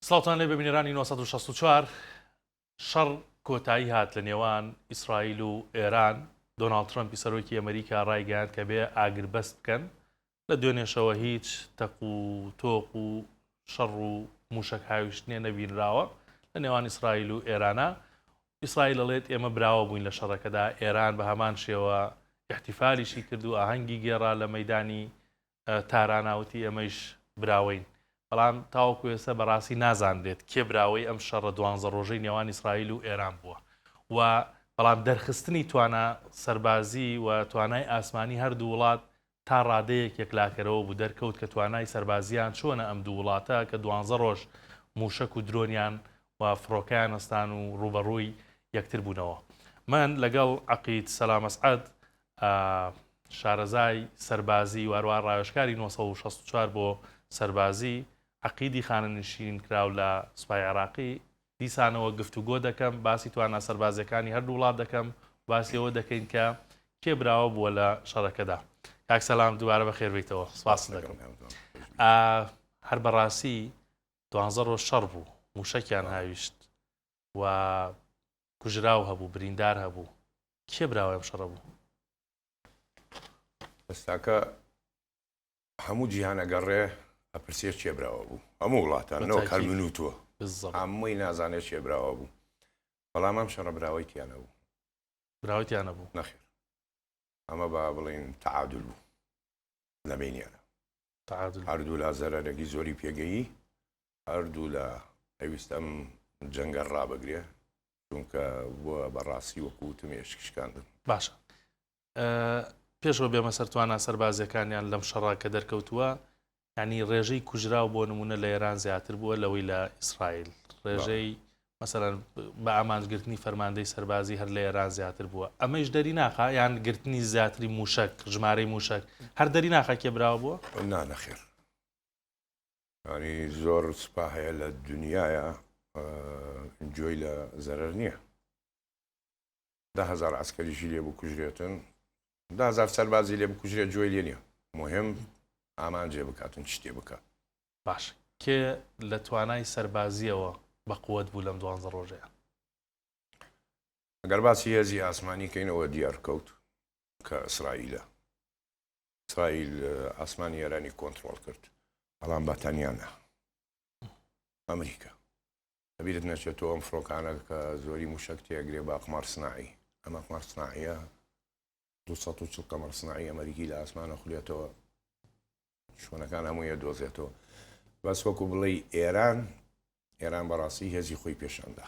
سڵاوتان لێ بە بینێرانی 1964 شەڕ کۆتایی هات لە نێوان ئیسرائیل و ئێران. دۆناڵد ترەمپی سەرۆکی ئەمریکا ڕایگەیاند کە بێ ئاگربەست بکەن لە دوێنێشەوە هیچ تەق و تۆق و شەڕ و موشک هاویشتنێ نەبینراوە لە نێوان ئیسرائیل و ئێرانە. ئیسرائیل دەڵێت ئێمە براوە بووین لە شەڕەکەدا، ئێران بە هەمان شێوە احتیفالیشی کرد و ئاهەنگی گێڕا لە مەیدانی تاراناوتی ئەمەش براوەین. بەڵام تاوەکو ئێستا بەڕاستی نازانرێت کێ براوەی ئەم شەڕە 12 ڕۆژەی نێوان ئیسرائیل و ئێران بووە. و بەڵام دەرخستنی توانە سەربازی و توانای ئاسمانی هەردوو وڵات تا ڕادەیەک یەکلاکەرەوە بوو دەرکەوت کە توانای سەربازیان چۆنە ئەم دوو وڵاتە کە 12 ڕۆژ موشک و درۆنیان و فڕۆکەیان ئەستان و ڕوبەڕووی یەکتر بوونەوە. من لەگەڵ عەقید سەلام ئەسعەد شارەزای سەربازی وارووا ڕاوێژکاری 1964 بۆ سەربازی عەقیدی خانەنشین کراو لە سوپای عێراقی دیسانەوە گفتوگۆ دەکەم، باسی توانە سەربازەکانی هەردوو وڵات دەکەم، باسی ئەوە دەکەین کە کێ براوە بووە لە شەڕەکەدا. کاک سەلام دووبارە بەخێر بیتەوە، سپاس دەکەم. هەر بەڕاستی 12 ڕۆژ شەڕ بوو، موشەکیان هاویشت و کوژراو هەبوو، بریندار هەبوو. کێ براوە ئەم شەڕە بوو؟ ئێستاکە هەموو جیهانە گەڕێ ئەپرسێت چێ براوە بوو، هەموو وڵاتانەوە کارمنووتووە هەمووی نازانێت چێ براوە بوو، بەڵام ئەم شەڕە براوەی تیانە بوو. براوەی تیانە بوو؟ نەخێر، ئەمە با بڵێن تەعادل بوو لە بینیانە. هەردوو لە زەرەرێکی زۆری پێگەیی، هەردوو لە پێویستە ئەم جەنگە ڕابگرێ، چونکە بووە بەڕاستی وەکوتم ێشکشکاندن. باشە، پێشەوە بێمە سەرتوانە سەربازیەکانیان لەم شەڕا کە دەرکەوتووە، ینی ڕێژەی کوژراو بۆ نمونە لە ئێران زیاتر بووە لەوەی لە ئیسرائیل، ڕێژەی مەسەلەن بە ئامانجگرتنی فەرماندەی سەربازی هەر لە ئێران زیاتر بووە. ئەمەش دەری ناخە یان گرتنی زیاتری موشک، ژمارەی موشک هەر دەری ناخە کێ براوە بووە؟ نانەخێر، ینی زۆر سوپا هەیە لە دنیاە جۆی لە زەرەر نییە. 10,000 عسکەریشی لێ بکوژرێتن، 10,000 سەربازی لێ بکوژرێت جۆی لێ نییە، مهم ئامانجێ بکاتن شتێ بکە. باش، کێ لە توانای سەربازیەوە بەقووەت بوو لەم 12 ڕۆژەیە؟ ئەگەر باسی هێزی ئاسمانی کەینەوە دیار کەوت کە ئیسرائیلە. ئیسرائیل ئاسمانی ئێرانی کۆنتڕۆڵ کرد، بەڵام بەتەنیانە ئەمریکا. دەبیرت نەچێتەوە ئەم فڕۆکانە کە زۆری موشک تێگرێ بە قمار سناعی، ئەمە قمار سناعیە 240 قمار سناعی ئەمریکی لە ئاسمانە خولێتەوە، شوێنەکان هەموویە دۆزێتەوە. بەس وەکو بڵێ ئێران بەڕاستی هێزی خۆی پێشاندا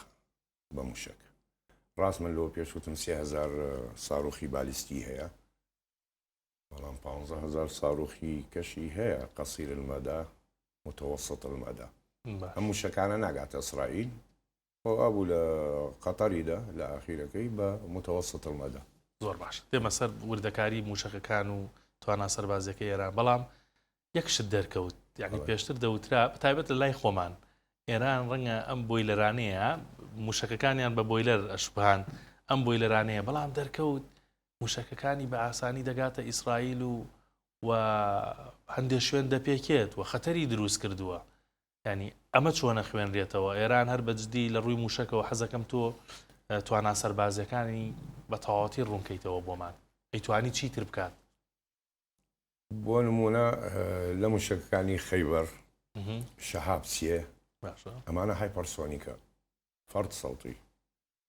بە موشک. ڕاست من لەوە پێشوتم 3000 ساڕۆخی بالیستی هەیە، بەڵام 15,000 ساڕۆخی کەشی هەیە قەسیر المەدا متوسط المەدا. ئەم موشکانە ناگاتە ئیسرائیل، ئەبوو لە قەتەریدا لە ئاخیرەکەی بە متوسط المەدا. زۆر باش، دێمە سەر وردەکاری موشەکەکان و توانە سەربازیەکەی ئێران. بەڵام یەکشت دەرکەوت، یعنی پێشتر دەوترا تایبەت لە لای خۆمان ئێران ڕەنگە ئەم بۆیلەرانەیە موشەکەکانیان بە بۆیلەر ئەشبهان ئەم بۆیلەرانەیە، بەڵام دەرکەوت موشەکەکانی بە ئاسانی دەگاتە ئیسرائیل و هەندێک شوێن دەپێکێت و خەتەری دروست کردووە. ینی ئەمە چۆنە خوێنرێتەوە؟ ئێران هەر بەجددی لە ڕووی موشەکەەوە حەزەکەم تۆ توانە سەربازیەکانی بە تەواوەتی ڕوونکەیتەوە بۆمان، ئەیتوانی چیتر بکات؟ بۆ نمونە لە موشکەکانی خەیبەر، شەهاب سێ، ئەمانە هایپەرسۆنیکە، فەرد سەڵتی،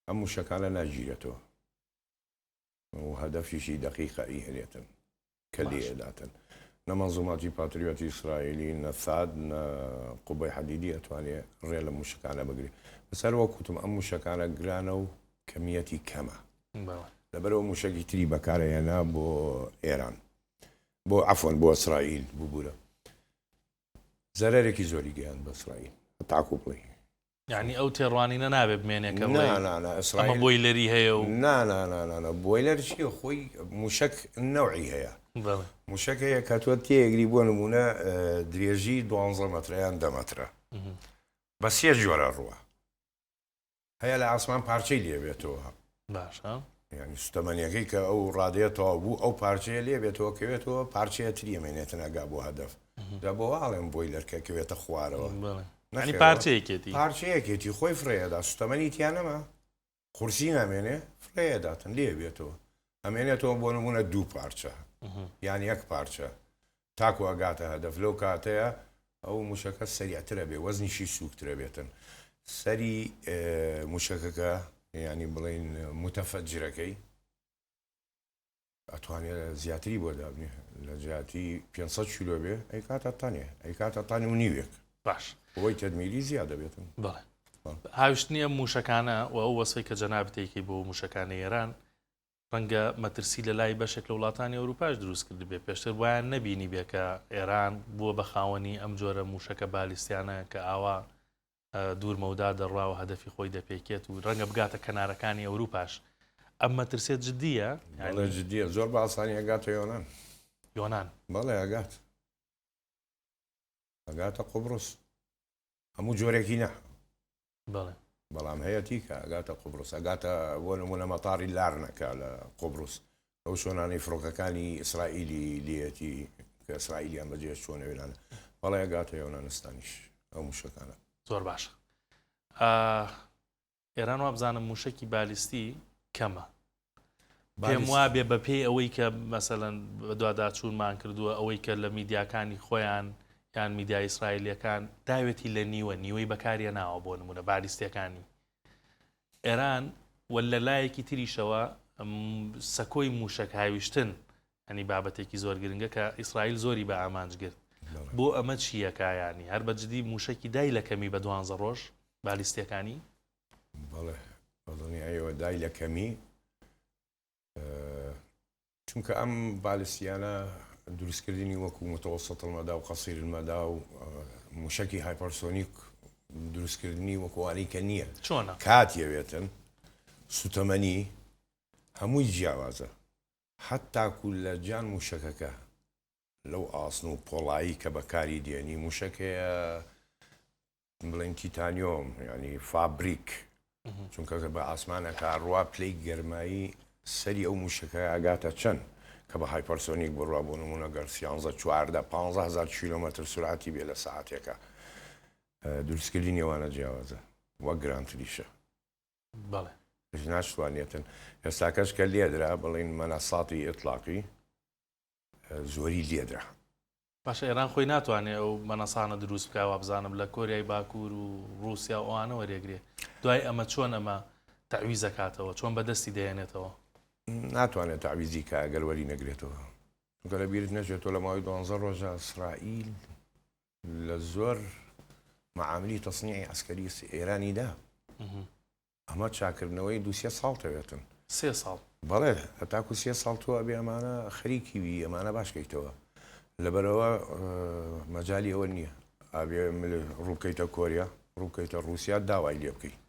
ئەم موشکانە ناگیرێتەوە و هەدەفیشی دەقیقەی هەنێتن کە لێداتن. نە مەنزوماتی پاتریۆتی ئیسرائیلی، نە ثاد، نە قوبەی حەدیدی ئەتوانێت ڕێ لە موشکانە بگرێت. بەسەر وەکوتم ئەم موشکانە گرانە و کەمیەتی کەمە، لەبەرەوە موشکی تری بەکارهێنا بۆ ئێران، بۆ عەفوەن بۆ ئیسرائیل ببوورە زەرەرێکی زۆری گەیاند بە ئیسرائیل. تاکو بڵێ یعنی ئەو تێڕوانینە نابێت بمێنێکە ئیسرائیل بۆیلەری هەیە و بۆیلەر چیە؟ خۆی موشک نەوعی هەیە، موشک هەیە کە تۆ تێگری بۆ نمونە درێژی 12 مەترەیان 10 مەترە بە 3 جۆرە ڕووە هەیە لە ئاسمان پارچەی لێبێتەوە. باشە، ینی سوتەمەنیەکەی کە ئەو ڕادێتەوە بوو ئەو پارچەیە لێبێتەوە کەوێتەوە پارچەیە تریەمێنێتە نەگا بۆ هەدەف دا بۆ واڵێن بۆی لەرکە کەوێتە خوارەوە ینی پارچەیەکێتی پارچەیەکێتی خۆی فرەیەدا سوتەمەنی تیانەما قورسی نامێنێ فرەیەداتن لێ بێتەوە ئەمێنێتەوە بۆ نمونە دوو پارچە یان یەک پارچە تاکو ئەگاتە هەدەف لەو کاتەیە ئەو موشەکە سەریعترە بێ وەزنیشی سووکترە بێتن سەری موشەکەکە ینی بڵین متەفەجرەکەی ئەتوانێت زیاتری بۆ دابنێ لە جیاتی 500 کیلۆ بێ ئەی کاتە تانێ ئەی کاتە تانی و نیوێک باش بۆی تەدمیری زیاد دەبێتن بەڵێ هاوشتنی ئەم موشەکانە و ئەو وەسفی کە جەنابتێکی بۆ موشەکانی ئێران ڕەنگە مەترسی لە لای بەشێک لە وڵاتانی ئەوروپاش دروست کرد بێ پێشتر وایان نەبینی بێ کە ئێران بووە بە خاوەنی ئەم جۆرە موشەکە بالیستیانە کە ئاوا دوور مەودا دەڕواوە هەدەفی خۆی دەپێکێت و ڕەنگە بگاتە کەنارەکانی ئەوروپاش ئەم مەترسێت جددیە جددیە زۆر بە ئاسانی ئەگاتە یۆنان یۆنان بەڵێ ئەگاتە قوبڕوس هەموو جۆرێکی نە بەڵێ بەڵام هەیەی کە ئەگاتە قوبڕوس ئەگاتە بۆ نمونە مەتاری لارنەکە لە قوبڕوس ئەو شۆنانەی فڕۆکەکانی ئیسرائیلی لێتی کە ئیسرائیلیان بەجێ چۆنە وێنانە بەڵێ ئەگاتە یۆنانستانیش ئەو موشەکانە زۆر باشە ئێران وابزانم موشکی بالیستی کەمە پێم وابێ بە پێی ئەوەی کە مەسەلەن دوواداچوونمان کردووە ئەوەی کە لە میدیاکانی خۆیان یان میدیای ئیسرائیلیەکان داوێتی لە نیوەی بەکاریە ناوە بۆ نمونە بالیستیەکانی ئێران وە لە لایەکی تریشەوە سەکۆی موشک هاویشتن ئەنی بابەتێکی زۆر گرنگە کە ئیسرائیل زۆری بە ئامانجگرت بۆ ئەمە چیەکایانی هەر بەجددی موشکی دای لە کەمی بە 12 ڕۆژ بالیستیەکانی بەڵێ بەڵنی ئەوە دای لە کەمی چونکە ئەم بالیستیانە دروستکردنی وەکو متوسط المەدا و قەسیر المەدا و موشکی هایپەرسۆنیک دروستکردنی وەکوانی کە نییە چۆنە کاتیەوێتن سوتەمەنی هەمووی جیاوازە حتاکو لە جان موشەکەکە لەو ئاسن و پۆڵایی کە بەکاری دێنی موشەکەیە بڵێن تیتانیۆم ینی فابریک چونکە بە ئاسمانەکە ڕوا پلەی گەرمایی سەری ئەو موشەکە ئاگاتە چەند کە بە هایپەرسۆنیک بڕوا بۆ نمونە گەر 15,000 کیلۆمەتر سورعتی بێ لە سەعاتێکە دروستکردنی ئەوانە جیاوازە وەک گرانتریشە بەڵێ ناشتوانێتن ئێستاکەش کە لێدرا بڵین مەناساتی ئیطلاقی زۆری لێدرا باشە ئێران خۆی ناتوانێت ئەو مەنەسانە دروست بکاوە بزانم لە کۆریای باکوور و رووسیا ئەوانە وەرێگرێ دوای ئەمە چۆن ئەمە تەعویز دەکاتەوە چۆن بەدەستی دەێنێتەوە ناتوانێت تەعویزی کە ئەگەر نەگرێتەوە چونکە لە بیرت نەچێتەوە لە ماوەی 12 ڕۆژە ئیسرائیل لە زۆر معاملی تەسنیعی عسکەری ئێرانیدا ئەمە چاکردنەوەی 2 ساڵ دەوێتن 3 ساڵ بەڵێ هەتاکو 3 ساڵ تۆ ئەبێ ئەمانە خەریکی وی ئەمانە باشکەیتەوە لەبەرەوە مەجای ئەوە نییە ئابێ ڕووکەیتە کۆریا ڕووکەیتە رووسیا داوای لێ بکەیت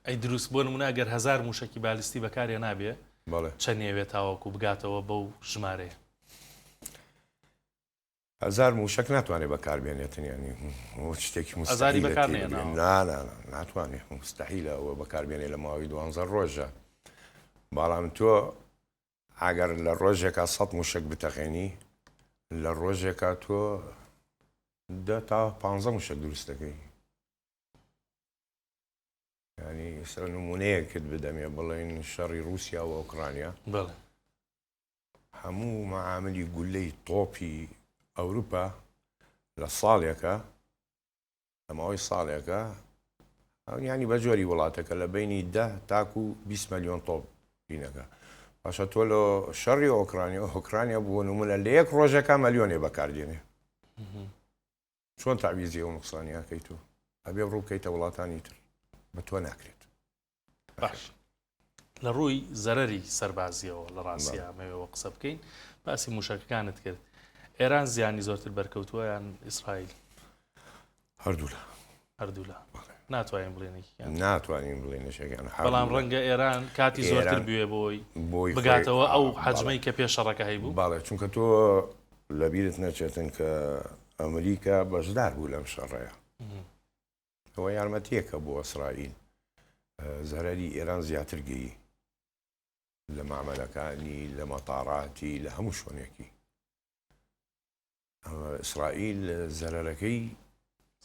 ئەی دروست بۆ نمونە ئەگەر 1000 موشکی بالیستی بەکارێ نابێ بەڵێ چەندێوێت تاوەکو بگاتەوە بەو ژمارەیە 1000 موشک ناتوانێت بەکاربێنێتن ینی شتێکی ناتوانێت مستحیلە ئەوە بەکاربێنێ لە ماوەی 12 ڕۆژە بەڵام تۆ ئەگەر لە ڕۆژێکە 100 موشک بتەقێنی لە ڕۆژێکە تۆ 10 تا 15 موشک دروست دەکەی ینی سەر نمونەیەکت بدەمێ بڵێن شەڕی رووسیا و ئۆکرانیا بەڵێ هەموو معاملی گولەی تۆپی ئەوروپا لە ساڵێکە ئەمەوەی ساڵێکە ینی بە جۆری وڵاتەکە لە بینی 10 تاکو 20 ملیۆن تۆپ بینەکە باشە تۆ لە شەڕی ئۆکرانیا بووە نمونە لە یەک ڕۆژەکە مەلیۆنێ بەکاردێنێ چۆن تاویزی ئەو نوقسانیاکەی تۆ ئەبێ ڕووکەیتە وڵاتانی تر بە تۆ ناکرێت باش لە ڕووی زەرەری سەربازیەوە لە ڕاستیە مەوێەوە قسە بکەین باسی موشەکەکانت کرد ئێران زیانی زۆرتر بەرکەوتووە یان ئیسرائیل هەردوو لە ناتوانین ناتوانین بڵێنەشەکان بەڵام ڕەنگە ئێران کاتی زۆرتر بوێ بۆی بگاتەوە ئەو حەجمەی کە پێش شەڕەکە هەیبوو باڵێ چونکە تۆ لەبیرت نەچێتن کە ئەمریکا بەشدار بوو لەم شەڕەیە ئەوە یارمەتیەکە بۆ ئیسرائیل زەرەری ئێران زیاتر گەیی لە مامەلەکانی لە مەتاڕاتی لە هەموو شوێنێکی ئیسرائیل زەرەرەکەی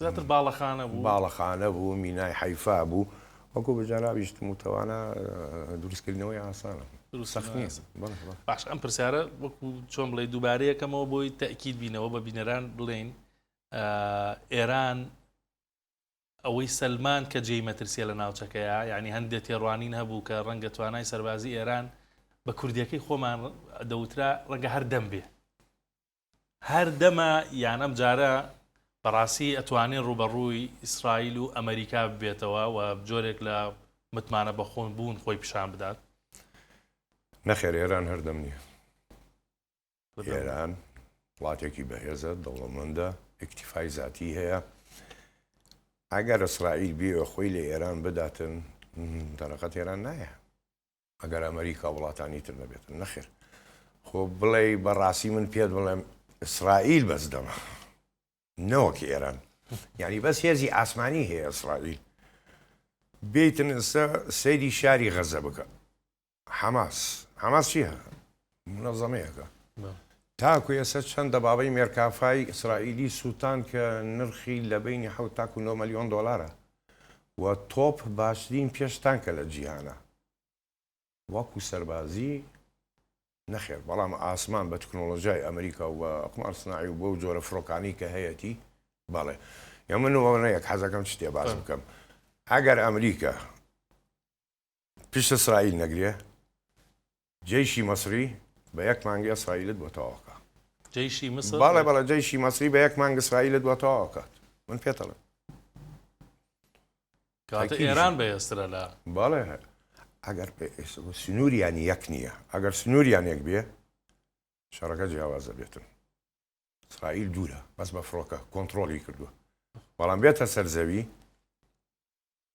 زیاتر باڵەخانە بوو باڵەخانە بوو مینای حیفا بوو وەکو بەجارابیشتم و تەوانە دروستکردنەوەی ئاسانە سەخت نییە. باش ئەم پرسیارە وەکو چۆن بڵێ دووبارەیەکەمەوە بۆی تەکید بینەوە بە بینەران بڵێن ئێران ئەوەی سەلمان کە جێی مەترسیە لە ناوچەکەیە یعنی هەندێک تێڕوانین هەبوو کە ڕەنگە توانای سەربازی ئێران بە کوردیەکەی خۆمان دەوترا ڕەنگە هەر دەم بێ هەر دەمە یان ئەم جارە بەڕاستی ئەتوانێت ڕوبەڕووی ئیسرائیل و ئەمریکا ببێتەوە و جۆرێک لە متمانە بەخۆن بوون خۆی پیشان بدات. نەخێر ئێران هەردەم نییە. ئێران وڵاتێکی بەهێزە دەوڵەمەندە ئیکتیفای ذاتی هەیە. ئەگەر ئیسرائیل بێ خۆی لە ئێران بداتن دەرەقەت ئێران نایە ئەگەر ئەمریکا وڵاتانی تر نەبێتن. نەخێر خۆ بڵێ بەڕاستی من پێت بڵێم ئیسرائیل بەس دەمە نەوەکی ئێران یعنی بەس هێزی ئاسمانی هەیە ئیسرائیل بێتن ئێستا سەیری شاری غەزە بکە. حەماس چییە؟ منەظەمەیەکە تاکو ئێستا چەندە بابەی مێرکافای ئیسرائیلی سووتان کە نرخی لە بینی 7 تا 9 ملیۆن دۆلارە و تۆپ باشترین پێشتانکە لە جیهانە وەکو سەربازی نەخێر بەڵام ئاسمان بە تەکنۆلۆژیای ئەمریکا و ئەقمار سناعی و بۆ جۆرە فڕۆکانی کە هەیەی بەڵێ یا من یەک حەزەکەم شتێ باز بکەم ئەگەر ئەمریکا پشت ئیسرائیل نەگرێ جێیشی مەسری بە یەک مانگی ئیسرائیلت بۆ تەواوکە جێیشی مەسر بەڵێ جێیشی مەسری بە یەک مانگ ئیسرائیلت بۆ تەواوکات من پێتەڵێم کاتە ئێران بەهێزترە لە بەڵێ ئەگەر سنووریان یەک نییە ئەگەر سنووریان یەک بێ شەڕەکە جیاوازە بێتن. ئیسرائیل دوورە بەس بە فڕۆکە کۆنتترۆلی کردووە بەڵام بێتە سەرزەوی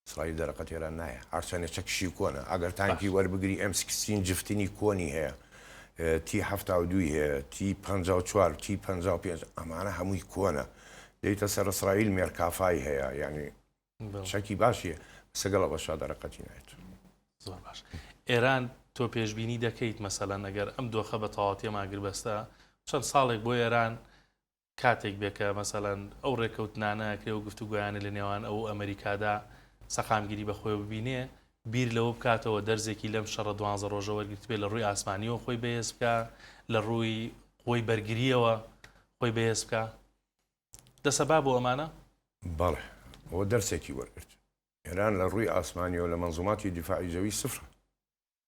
ئیسرائیل دەرەقەت ئێران نایە هەرچەندە چەکشی کۆنە ئەگەر تانکی وەربگری M16 جفتنی کۆنی هەیە T-72 هەیە T-54 T-55 ئەمانە هەمووی کۆنە دەیتە سەر ئیسرائیل مێرکافای هەیە یعنی شەکی باشیە سەگەڵە بەشا دەرەقەتی نایێت. زۆر باش. ئێران تۆ پێشبینی دەکەیت مەسەلەن ئەگەر ئەم دۆخە بە تەواوەتی ئاگر بەستە چەند ساڵێک بۆ ئێران کاتێک بێکە مەسەلەن ئەو ڕێکەوتنانە کرێ و گفتوگویانە لە نێوان ئەو ئەمریکادا سەقامگیری بەخۆی ببینێ بیر لەوە بکاتەوە دەرزێکی لەم شەڕە 12 ڕۆژە وەرگرت بێ لە ڕووی ئاسمانیەوە خۆی بەهێز بکە لە ڕووی خۆی بەرگریەوە خۆی بەهێز بکە دەسەبا بۆ ئەمانە؟ بەڵێ ئەوە دەرسێکی وەرگرت. ئێران لە ڕووی ئاسمانیەوە لە مەنزوماتی دیفاعی زەوی سفرە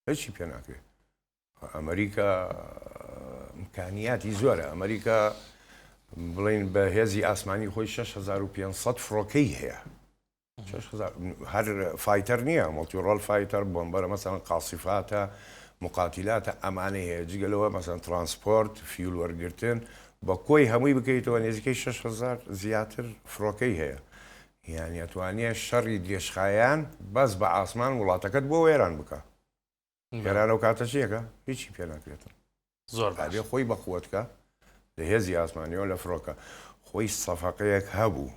هیچی پێ ناکرێت. ئەمریکا ئیمکانیاتی زۆرە. ئەمریکا بڵین بە هێزی ئاسمانی خۆی 6500 فڕۆکەی هەیە. هەر فایتەر نییە مۆڵتیڕۆڵ فایتەر بۆمبەرە مەسەڵەن قاسیفاتە مقاتیلاتە ئەمانە هەیە جگەلەوە مەسەڵەن ترانسپۆرت فیول وەرگرتن بە کۆی هەمووی بکەیتەوە نێزیکەی 6000 زیاتر فڕۆکەی هەیە. یعنی ئەتوانێت شەڕی درێژخایان بەس بە ئاسمان وڵاتەکەت بۆ وێران بکە. ئێران ئەو کاتە چیەکە؟ هیچی پێ ناکرێتن. زۆر بێ خۆی بەخوتکە لە هێزی ئاسمانیەوە لە فڕۆکە خۆی سەفەقەیەک هەبوو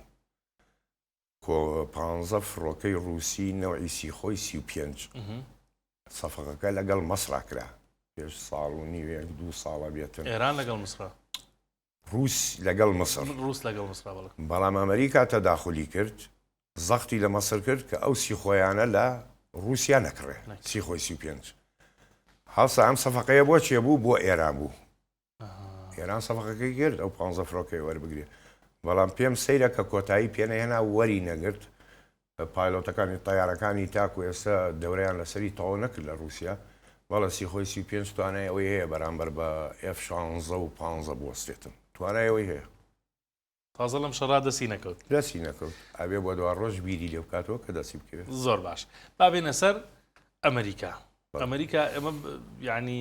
15 فڕۆکەی ڕووسی نەوەی سیخۆی 35 سەفەقەکە لەگەڵ مەسرا کرا پێش ساڵ و نیوێک 2 ساڵە بێتن. ئێران لەگەڵ مسرا رووس لەگەڵ مەسر ڕووس لەگەڵ مسرا بەڵام ئەمریکا تەداخلی کرد زەختی لە مەسر کرد کە ئەو سیخۆیانە لە رووسیا نەکڕێ سیخۆی 35 هەڵسا ئەم سەفەقەیە بۆ چێ بوو بۆ ئێران بوو. ئێران سەفەقەکەی کرد ئەو 15 فڕۆکەی وەربگرێت بەڵام پێم سەیرە کە کۆتایی پێنەهێنا وەری نەگرت پایلۆتەکانی تایارەکانی تاکو ئێستا دەورەیان لەسەری تەواو نەکرد لە رووسیا بەڵە سیخۆی 35 توانای ئەوەی هەیە بەرامبەر بە F16 و 15 بوەستێتن توانایەوەی هەیە. تازە لەم شەڕا دەسی نەکەوت دەسی نەکەوت ئەبێ بۆ دوا ڕۆژ بیری لێ بکاتەوە کە دەسی بکرێت. زۆر باش بابێنە سەر ئەمریکا. ئەمریکا ئێمە یعنی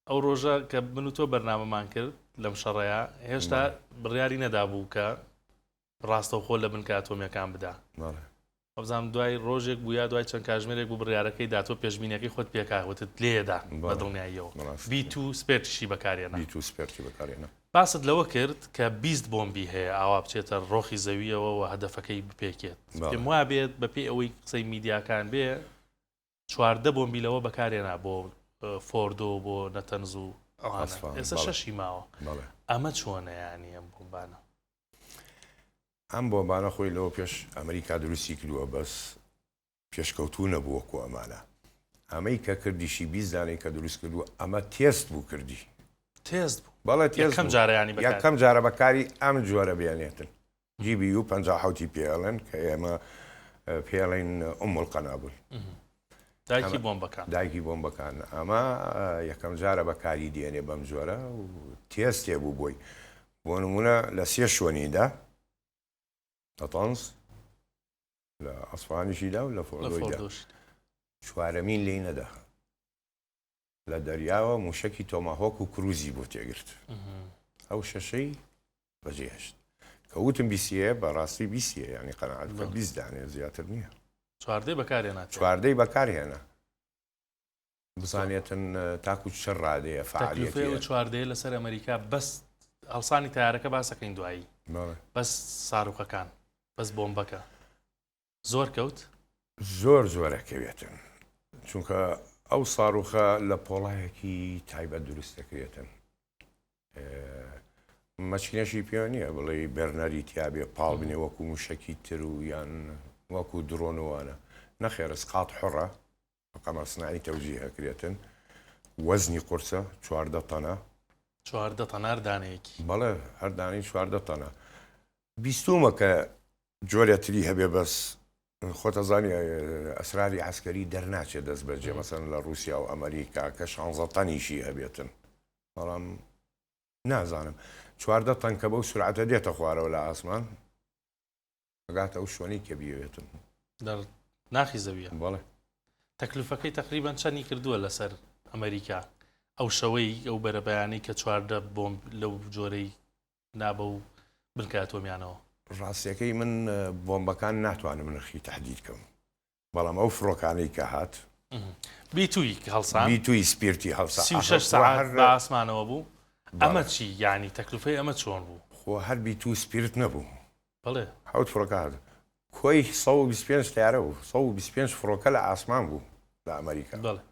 ئەو ڕۆژە کە من و تۆ بەرنامەمان کرد لەم شەڕەیە هێشتا بڕیاری نەدابوو کە ڕاستەوخۆ لە بن ئاتۆمیەکان بدا. ئەوزانام دوای ڕۆژێک بووە دوای چەند کاژمێرێک بوو بڕیارەکەی داتۆ پێشبینیەکەی خۆت پێکاوتت لێدا بە دڵنیاییەوە B2 سپێرتیشی بەکارێنە. B2 سپێرتی بەکارێنە. باست لەوە کرد کە 20 بۆمبی هەیە ئاوا بچێتە ڕۆخی زەویەوە و هەدەفەکەی بپێکێت. پێم وا بێت بەپێی ئەوەی قسەی میدیاکان بێ 14 بۆمبی لەوە بەکارێنا بۆ فۆردۆ بۆ نەتەنز و ئێستا 6 ماوە. ئەمە چۆنە یانی ئەم بۆمبانە؟ ئەم بۆمبانە خۆی لەوە پێش ئەمریکا دروستی کردووە بەس پێشکەوتوو نەبووەکو ئەمانە ئەمەی کە کردیشی 20 دانەی کە دروست کردووە ئەمە تێست بوو کردی تێست بوو بەڵێ تێست یەکەم جارەیانی بەکار یەکەم جارە بەکاری ئەم جۆرە بێنێتن جیبی و 50 پێڵێن کە ئێمە پێڵین القەنابل دایکی بۆمبەکان دایکی بۆمبەکان ئەمە یەکەم جارە بەکاری دێنێ بەم جۆرە و تێستێ بوو بۆی بۆ نمونە لە سێ شوێنیدا لە تەنس لە ئەسفانیشیدا و لە فۆردۆیدا چوارەمین لێی نەدا لە دەریاوە موشکی تۆماهۆک و کروزی بۆ تێگرت ئەو شەشەی بەجێهێشت کە وتم بیسیە بەڕاستی بیسیە ینی قەنەعەت کە 20 دانێ زیاتر نییە چواردەی بەکارهێنا چواردەی بەکارهێنا بزانێتن تاکو چ ڕادەیە فعالیەتی و چواردەیە لەسەر ئەمریکا بەس هەڵسانی تیارەکە باسەکەین دوایی بەس ساروخەکان بەس بۆمبەکە زۆر کەوت زۆر ئەکەوێتن چونکە ئەو ساروخە لە پۆڵایەکی تایبەت دروست دەکرێتن مەچینەشی پێ نییە بڵێ بەرنەری تیاابێ پاڵ بنێ وەکو موشکی تر و یان وەکو درۆنوانە نەخێرە سقات حڕە قەمەر سنایی تەوجی هەکرێتن وەزنی قورسە 14 تەنە 14 تەنار دانەیەکی بەڵێ هەردانی 14 تەنە بیستومە کە جۆرێتری هەبێ بەس خۆتەزانی ئەسراری عسکەری دەرناچێت دەست بەجێ مەسەن لە رووسیا و ئەمریکا کە 16 تەنیشی هەبێتن بەڵام نازانم 14 تەن کە بەو سورعەتە دێتە خوارەوە لە ئاسمان ئەگاتە ئەو شوێنەی کە بیەوێتن ناخی زەویە بەڵێ تەکلیفەکەی تقریبان چەندی کردووە لەسەر ئەمریکا ئەو شەوەی ئەو بەرەبەیانی کە 14 بۆمب لەو جۆرەی نابە و بنکاتۆمیانەوە ڕاستیەکەی من بۆمبەکان ناتوانم نرخی تهدید کەم بەڵام ئەو فڕۆکانەی کە هات بیتووی هەڵسان بیتووی سپیرتی هەڵسا 36 ساعت بە ئاسمانەوە بوو ئەمە چی یعنی تەکلیفەی ئەمە چۆن بوو خۆ هەر بیتوو سپیرت نەبوو بەڵێ حوت فڕۆکات کۆی 125 تیارە بوو 125 فڕۆکە لە ئاسمان بوو لە ئەمریکا بەڵێ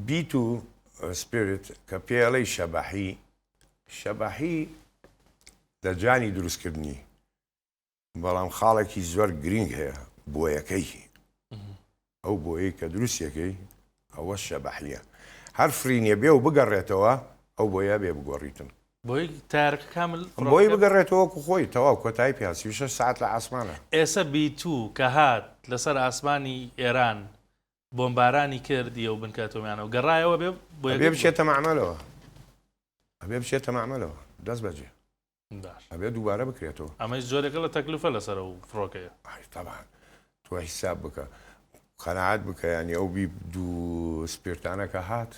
بیت و سپیرت کە پێڵەی شەبەحی دەرجانی دروستکردنی بەڵام خاڵێکی زۆر گرنگ هەیە بۆیەکەی ئەو بۆیەی کە دروستیەکەی ئەوە شەبەحیە هەر فرینێ بێ و بگەڕێتەوە ئەو بۆیە بێ بگۆڕیتن بۆی تارەکە کامل بۆی بگەڕێتەوەکو خۆی تەواو کۆتایی پێ 36 ساعت لە ئاسمانە ئێستا بیتوو کە هات لەسەر ئاسمانی ئێران بۆمبارانی کردی و بنکاتۆمیانەوە گەڕایەوە بێ بچێتە مەعمەلەوە ئەبێ بچێتە مەعمەلەوە دەست بەجێ ئەبێ دووبارە بکرێتەوە ئەمەش جۆرێکە لە تەکلیفە لەسەر و فڕۆکەیە تەبان تۆ حیساب بکە قەنەعەت بکە ینی ئەو بی دوو سپیرتانەکە هات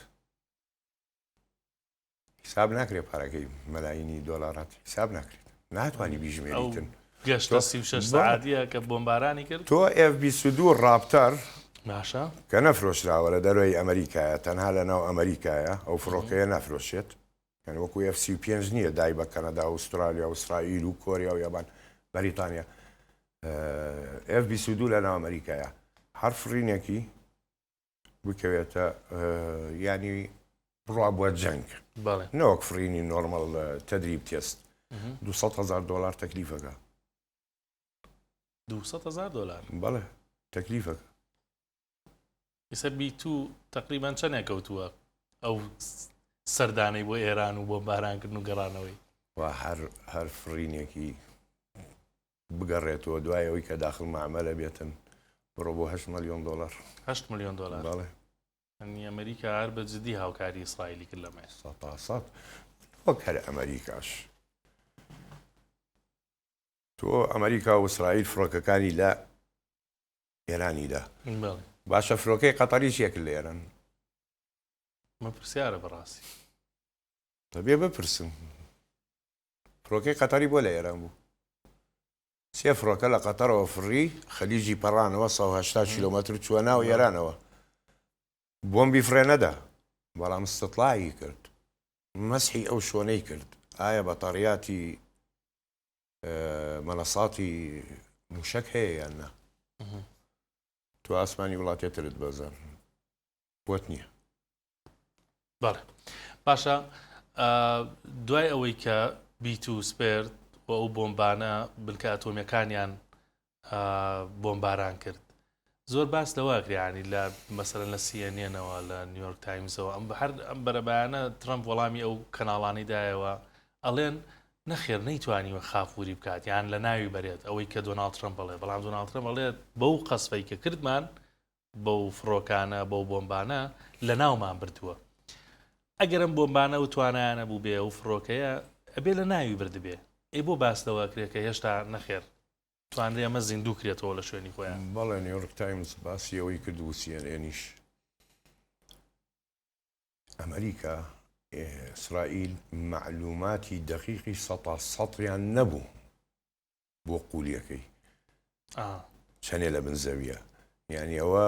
حساب ناکرێت پارەکەی مەلایینی دۆلارات حساب ناکرێت ناتوانانی بیژمێریتن گەشتە 36 ساعتیە کە بۆمبارانی کرد تۆ F-22 ڕاپتەر باشە کە نەفرۆشراوە لە دەروی ئەمریکایە تەنها لە ناو ئەمریکایە ئەو فڕۆکەیە نافرۆشێت یعنی وەکو F-35 نییە دای بە کەنەدا ئوسترالیا و ئیسرائیل و کۆریا و یابان بەریتانیا F-22 لە ناو ئەمریکایە هەر فرینێکی بکەوێتە ینی بڕوا بووە جەنگ نەوەک فرینی نۆرمەڵ تەدریب تێست 200,000 دلار تەکلیفەکە 200,000 دلار بەڵێ تەکلیفەکە ئێستا بیتوو تقریبان چەندێک کەوتووە ئەو سەردانەی بۆ ئێران و بۆ بارانکردن و گەڕانەوەی وا هەر فرینێکی بگەڕێتەوە دوایەوەی کە داخل مەعمەلە بێتن بڕۆ بۆ 8 ملیۆن دلار 8 ملیۆن دلار بەڵێ ئەنی ئەمریکا هەر بە جددی هاوکاری ئیسرائیلی کرد لەمە سەد وەک هەر ئەمریکاش تۆ ئەمریکا و ئیسرائیل فڕۆکەکانی لە ئێرانیدا باشە فرۆکەی قەتەریش یەکرد لە ئێران مە پرسیارە بەڕاستی بێ بپرسم فڕۆکەی قەتەری بۆ لە ئێران بوو سێ فڕۆکە لە قەتەرەوە فڕی خەلیجی پەڕانەوە 180 کیلۆمەتر چووە ناو ئێرانەوە بۆمبی فرێ نەدا بەڵام استطلاعی کرد مەسحی ئەو شوێنەی کرد ئایا بەتەڕیاتی مەنەساتی موشک هەیە یان نا تو ئاسمانی وڵاتێترت بەزان بۆت نییە بەڵێ باشە دوای ئەوەی کە بیت و سپێرد و ئەو بۆمبانە بنکە ئەتۆمیەکانیان بۆمباران کرد. زۆر باس لەواکرانی لە مەسەرەن لە CNN-ەوە لە نیویۆرک تایمزەوە هەر ئەم بەرەبایانە ترەمپ وەڵامی ئەو کەناڵانی دایەوە ئەڵێن نەخێر نەیتوانیوە خافوری بکات یان لە ناوی بەرێت ئەوەی کە دۆناڵد ترەمپ بڵێ، بەڵام دۆناڵد ترەمپ بەڵێت بەو قەسفەی کە کردمان بەو فڕۆکانە بەو بۆمبانە لە ناومان بردووە. ئەگەر ئەم بۆمبانە و توانایانە بوو بێ و فڕۆکەیە ئەبێ لە ناوی بردبێ. ئەی بۆ باس لەوە کرێت کە هێشتا نەخێر توانرێ ئەمە زیندوو کرێتەوە لە شوێنی خۆیان. بەڵێ نیویۆرک تایمز باسی ئەوەی کرد و CNN-نیش ئەمریکا ئیسرائیل معلوماتی دقیقی سەدیان نەبوو بۆ قولیەکەی چەندێ لە بنزەویە، یعنی ئەوە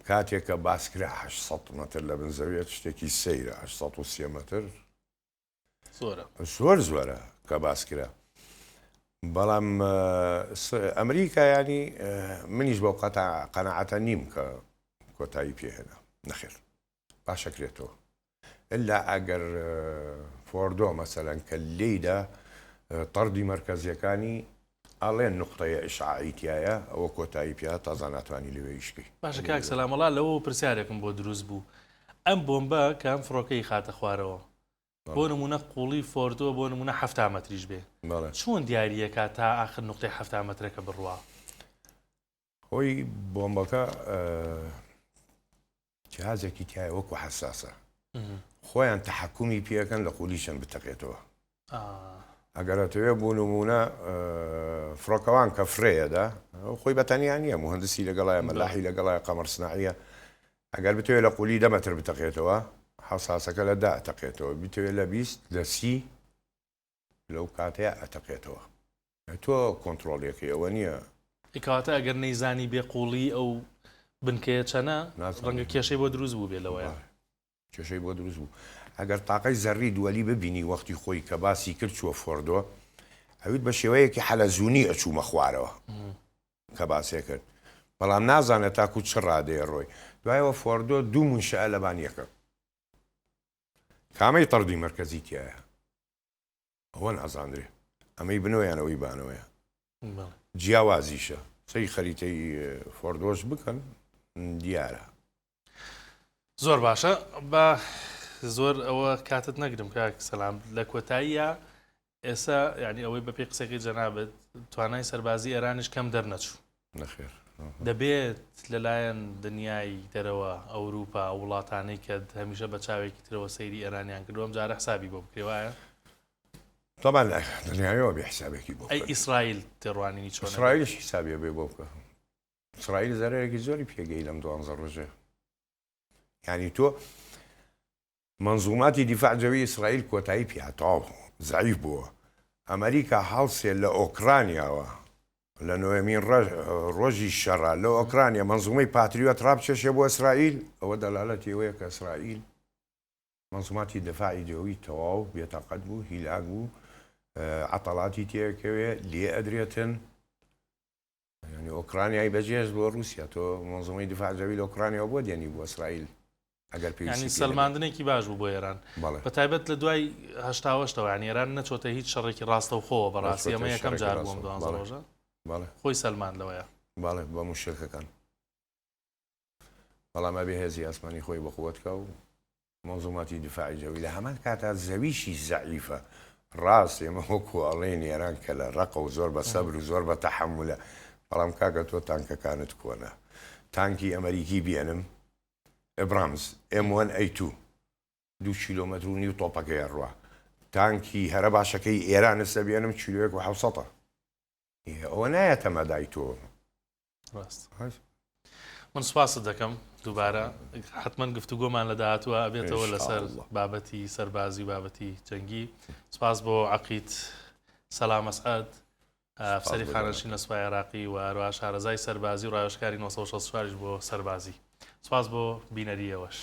کاتێککە باسکرا 800 مەتر لە بنزەویە شتێکی سەیرە 830 مەتر زۆرە کە باسکرا. بەڵام ئەمریکا ینی منیش بۆ قەنەعەتە نیم کە کۆتایی پێهێنا نەخێر باشەکرێتەوە ئللا ئەگەر فۆردۆ مەسەلەن کە لێیدا تەڕدی مەرکەزیەکانی ئەڵێن نقطەیە ئیشعاعیتیایە ئەوە کۆتایی پێ تازە ناتوانانی لەوێیشکی. باشە کاک سەلامەڵا لەوە پرسیارێکم بۆ دروست بوو. ئەم بۆمبە کە ئەم فڕۆکەی خاتە خوارەوە بۆ نمونە قوڵی فۆردۆ بۆ نمونە 7 مەتریش بێ، چۆن دیاریەکە تا ئاخر نقطەی 7 مەترەکە بڕوا؟ خۆی بۆمبەکە جهازێکی تایە وەکو حساسە، خۆیان تەحکومی پێەکەن لە قولیشان بتەقێتەوە. ئەگەرەتەوێ بوو نمونە فڕۆکەوان کە فرەیەدا خۆی بەتەنیان نییە مهندسی لەگەڵایە مەلاحی لەگەڵای قەمەر سناعیە، ئەگەر بتوێت لە قولی 10 مەتر بتەقێتەوە حساسەکە لە 10 ئەتەقێتەوە، بتوێت لە 20 لە 30 لەو کاتەیە ئەتەقێتەوە. تۆ کۆنتترۆلێکی ئەوە نییە. ئیکاتە ئەگەر نەیزانی بێ قوڵی ئەو بنکەیە چەنە ڕەنگە کێشەی بۆ دروست بوو بێ لەوەیە. کێشەی بۆ دروست بوو. ئەگەر تاقەی زەڕی دووەلی ببینی وەختی خۆی کە باسی کرد چووە فۆردۆ، ئەویت بە شێوەیەکی حەلەزوونی ئەچوومە خوارەوە کە باسێ کرد، بەڵام نازانێت تاکو چ ڕادەیە ڕۆی. دوایەوە فۆردۆ 2 منشەئە لەبانیەکە کامەی تەڕدی مەرکەزی تایە ئەوە نازانرێ، ئەمەی بنەوەیانەوەی بانەوەیە جیاوازیشە سەی خەریتەی فۆردۆش بکەن دیارە. زۆر باشە بە زۆر ئەوە کاتت نەگرم کاک سەلام لە کۆتاییە ئێستا ینی ئەوەی بەپێی قسەکەی جەنابێت توانای سەربازی ئێرانیش کەم دەرنەچوو نەخێر دەبێت لەلایەن دنیای دەرەوە ئەوروپا وڵاتانەی کە هەمیشە بە چاوێکی ترەوە سەیری ئێرانیان کردووەم جارە حسابی بۆ بکرێوایە طبعا دنیایەوە بێ حسابێکی بۆ ئەی ئیسرائیل تێڕوانینی چۆن ئیسرائیلش حسابیە بێ بۆ بکە. ئیسرائیل زەرێکی زۆری پێگەی لەم 12 ڕۆژێ، یعنی تۆ منظوماتی دیفاع جەوی ئیسرائیل کۆتایی پێهاتاو زعیف بووە. ئەمریکا هەڵسێ لە ئۆکرانیاوە لە نوێمین ڕۆژی شەڕە لە ئۆکرانیا منظومەی پاتریۆت ڕابچێشێ بۆ ئیسرائیل، ئەوە دەلالەتی ئەوەیە کە ئیسرائیل منظوماتی دفاعی جەوی تەواو بێتاقەت بوو، هیلاک بوو، عەتەڵاتی تێکەوێ لێ ئەدرێتن. ینی ئۆکرانیای بەجێش بۆ رووسیا تۆ منظومەی دفاع جەوی لە ئۆکرانیا بۆ دێنی بۆ ئیسرائیل ئەگەر پێویستی سەلماندنێکی باش بوو بۆ ئێران بە تایبەت لە دوای هەشتاوەشتەوە ینی ئێران نەچۆتە هیچ شەڕێکی ڕاستە و خۆوە بەڕاستی ئەمە یەکەم جار بووم 12 ڕۆژە خۆی سەلمان لەوەیە باڵێ بە موشکەکان بەڵام ئەبێ هێزی ئاسمانی خۆی بەخوتکە و منظوماتی دفاعی جەوی لە هەمان کاتا زەویشی زەعیفە. ڕاست ئێمە وەکو ئەڵێن ئێران کە لە ڕقە و زۆر بە سەبر و زۆر بە تەحەمولە، بەڵام کاکە تۆ تانکەکانت کۆنە تانکی ئەمریکی بێنم ئەبرامز M1A2 2 کیلۆمەتر و نیو تۆپەکەی ڕوا، تانکی هەرە باشەکەی ئێرانە سەبێنم کیلۆیەک و 700 ئەوە نایەتە مەدای تۆ. من سوپاست دەکەم دووبارە حتمما گفتوگۆمان لە داهاتووە ئەبێتەوە لەسەر بابەتی سەربازی و بابەتی جەنگی. سپاس بۆ عەقید سەلام ئەسعەد ئەفسەری خانەشین لە سوپای عێراقی و هەروەها شارەزای سەربازی و ڕایۆشکاری 964 بۆ سەربازی. سپاس بۆ بینەریەوەش.